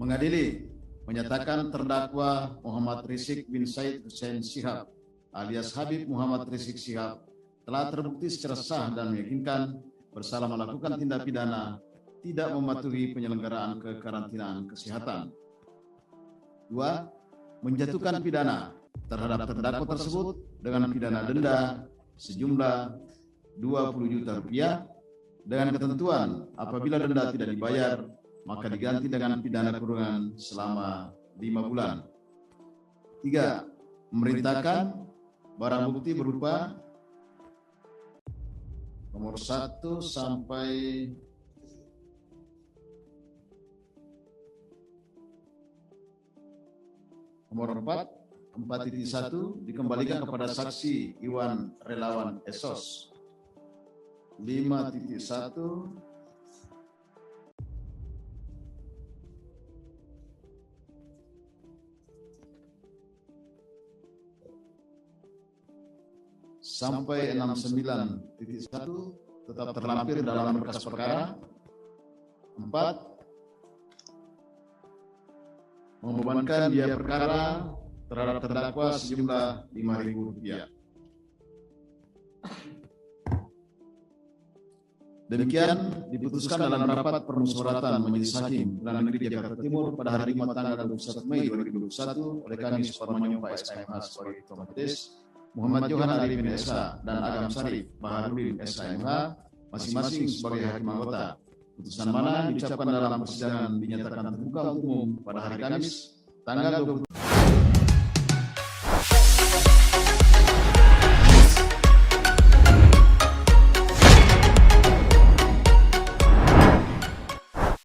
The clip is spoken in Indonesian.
Mengadili, menyatakan terdakwa Muhammad Rizik bin Said Hussein Shihab alias Habib Muhammad Rizik Shihab telah terbukti secara sah dan meyakinkan bersalah melakukan tindak pidana tidak mematuhi penyelenggaraan kekarantinaan kesehatan. 2. Menjatuhkan pidana terhadap terdakwa tersebut dengan pidana denda sejumlah 20 juta rupiah dengan ketentuan apabila denda tidak dibayar maka diganti dengan pidana kurungan selama 5 bulan. 3. Memerintahkan barang bukti berupa nomor 1 sampai nomor 4.1 dikembalikan kepada saksi Iwan Relawan Esos. 5.1 sampai 69.1 tetap terlampir dalam berkas perkara. 4. Membebankan biaya perkara terhadap terdakwa sejumlah Rp5.000. Demikian diputuskan dalam rapat permusyawaratan Majelis Hakim Pengadilan Negeri Jakarta Timur pada hari Jumat tanggal 21 Mei 2021 oleh kami Suparmanyo Pak SKMH sebagai Ketua Majelis, Muhammad Johan Arifin SH dan Agam Sarif Baharudin SKMH masing-masing sebagai hakim anggota. Putusan mana diucapkan dalam persidangan dinyatakan terbuka untuk umum pada hari Kamis tanggal 23